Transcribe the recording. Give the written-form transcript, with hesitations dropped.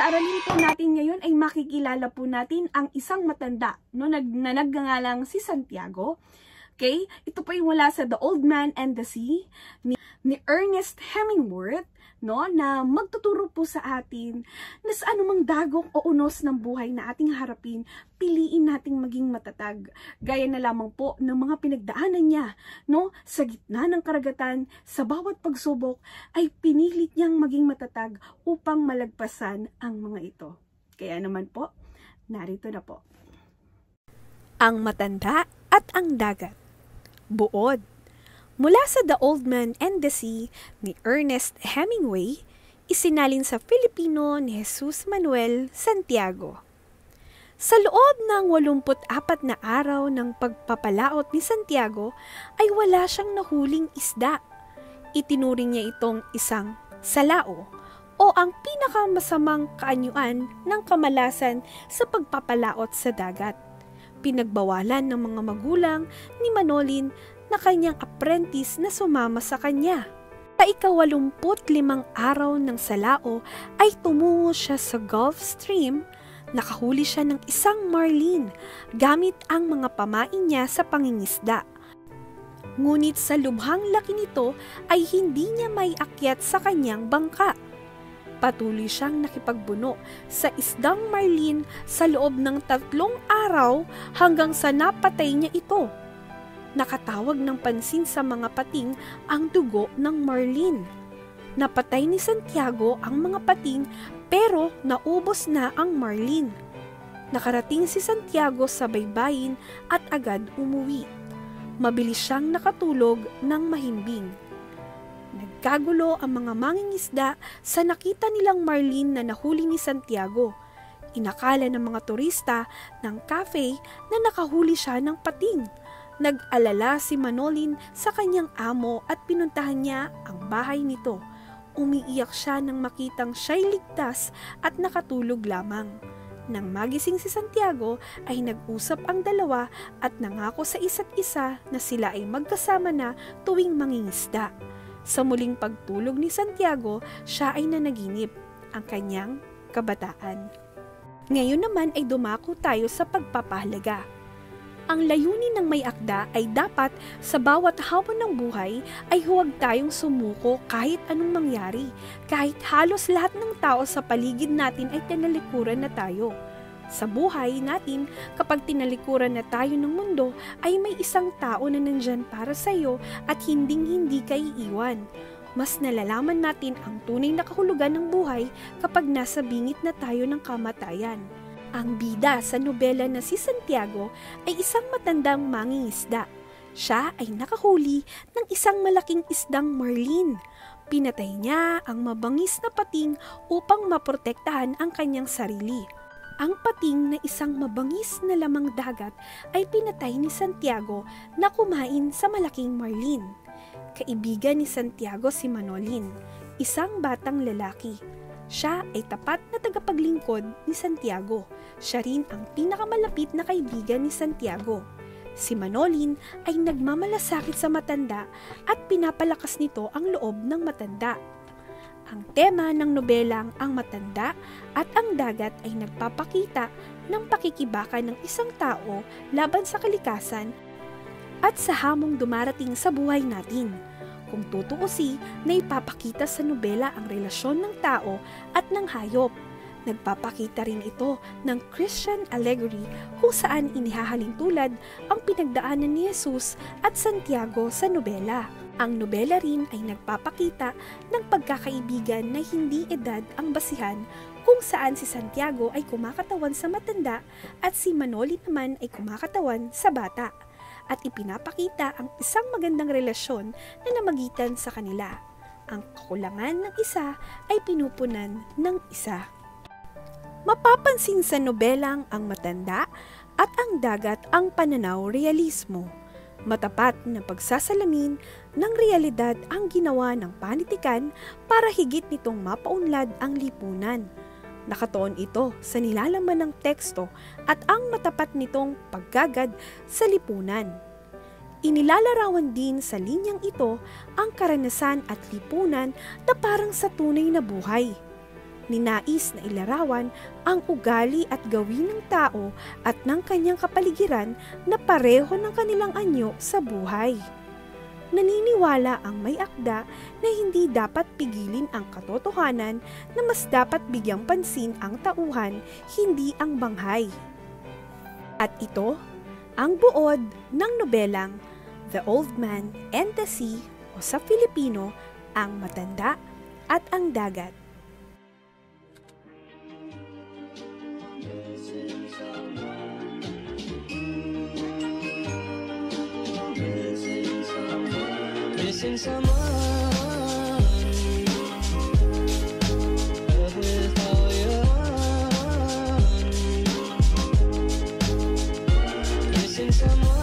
Sa aralin po natin ngayon ay makikilala po natin ang isang matanda na nagngangalang si Santiago. Okay? Ito po ay mula sa The Old Man and the Sea ni Ernest Hemingway, na magtuturo po sa atin na sa anumang dagok o unos ng buhay na ating harapin, piliin nating maging matatag. Gaya na lamang po ng mga pinagdaanan niya, sa gitna ng karagatan, sa bawat pagsubok ay pinilit niyang maging matatag upang malagpasan ang mga ito. Kaya naman po, narito na po. Ang matanda at ang dagat. Buod. Mula sa The Old Man and the Sea ni Ernest Hemingway, isinalin sa Filipino ni Jesus Manuel Santiago. Sa loob ng 84 na araw ng pagpapalaot ni Santiago ay wala siyang nahuling isda. Itinuring niya itong isang salao o ang pinakamasamang kaanyuan ng kamalasan sa pagpapalaot sa dagat. Pinagbawalan ng mga magulang ni Manolin na kanyang apprentice na sumama sa kanya. Sa ika-85 araw ng salao ay tumungo siya sa Gulf Stream. Nakahuli siya ng isang marlin gamit ang mga pamain niya sa pangingisda. Ngunit sa lubhang laki nito ay hindi niya maiakyat sa kanyang bangka. Patuloy siyang nakipagbuno sa isdang marlin sa loob ng 3 araw hanggang sa napatay niya ito. Nakatawag ng pansin sa mga pating ang dugo ng marlin. Napatay ni Santiago ang mga pating pero naubos na ang marlin. Nakarating si Santiago sa baybayin at agad umuwi. Mabilis siyang nakatulog ng mahimbing. Nagkagulo ang mga mangingisda sa nakita nilang marlin na nahuli ni Santiago. Inakala ng mga turista ng cafe na nakahuli siya ng pating. Nag-alala si Manolin sa kanyang amo at pinuntahan niya ang bahay nito. Umiiyak siya nang makitang siya'y ligtas at nakatulog lamang. Nang magising si Santiago ay nag-usap ang dalawa at nangako sa isa't isa na sila ay magkasama na tuwing mangingisda. Sa muling pagtulog ni Santiago, siya ay nanaginip, ang kanyang kabataan. Ngayon naman ay dumako tayo sa pagpapahalaga. Ang layunin ng may akda ay dapat sa bawat hamon ng buhay ay huwag tayong sumuko kahit anong mangyari, kahit halos lahat ng tao sa paligid natin ay tinalikuran na tayo. Sa buhay natin, kapag tinalikuran na tayo ng mundo, ay may isang tao na nandyan para sa iyo at hinding-hindi ka iiwan. Mas nalalaman natin ang tunay na kahulugan ng buhay kapag nasa bingit na tayo ng kamatayan. Ang bida sa nobela na si Santiago ay isang matandang mangingisda. Siya ay nakahuli ng isang malaking isdang marlin. Pinatay niya ang mabangis na pating upang maprotektahan ang kanyang sarili. Ang pating na isang mabangis na lamang dagat ay pinatay ni Santiago na kumain sa malaking marlin. Kaibigan ni Santiago si Manolin, isang batang lalaki. Siya ay tapat na tagapaglingkod ni Santiago. Siya rin ang pinakamalapit na kaibigan ni Santiago. Si Manolin ay nagmamalasakit sa matanda at pinapalakas nito ang loob ng matanda. Ang tema ng nobelang Ang Matanda at ang Dagat ay nagpapakita ng pakikibaka ng isang tao laban sa kalikasan at sa hamong dumarating sa buhay natin. Kung tutuusin, na ipapakita sa nobela ang relasyon ng tao at ng hayop. Nagpapakita rin ito ng Christian allegory kung saan inihahalin tulad ang pinagdaanan ni Jesus at Santiago sa nobela. Ang nobela rin ay nagpapakita ng pagkakaibigan na hindi edad ang basihan kung saan si Santiago ay kumakatawan sa matanda at si Manolin naman ay kumakatawan sa bata. At ipinapakita ang isang magandang relasyon na namagitan sa kanila. Ang kakulangan ng isa ay pinupunan ng isa. Mapapansin sa nobelang Ang Matanda at ang Dagat ang pananaw realismo. Matapat na pagsasalamin ng realidad ang ginawa ng panitikan para higit nitong mapaunlad ang lipunan. Nakatuon ito sa nilalaman ng teksto at ang matapat nitong paggagad sa lipunan. Inilalarawan din sa linyang ito ang karanasan at lipunan na parang sa tunay na buhay. ninais na ilarawan ang ugali at gawin ng tao at ng kanyang kapaligiran na pareho ng kanilang anyo sa buhay. Naniniwala ang may akda na hindi dapat pigilin ang katotohanan na mas dapat bigyang pansin ang tauhan, hindi ang banghay. At ito ang buod ng nobelang The Old Man and the Sea o sa Filipino, Ang Matanda at ang Dagat. Missing someone with all your heart. Missing someone.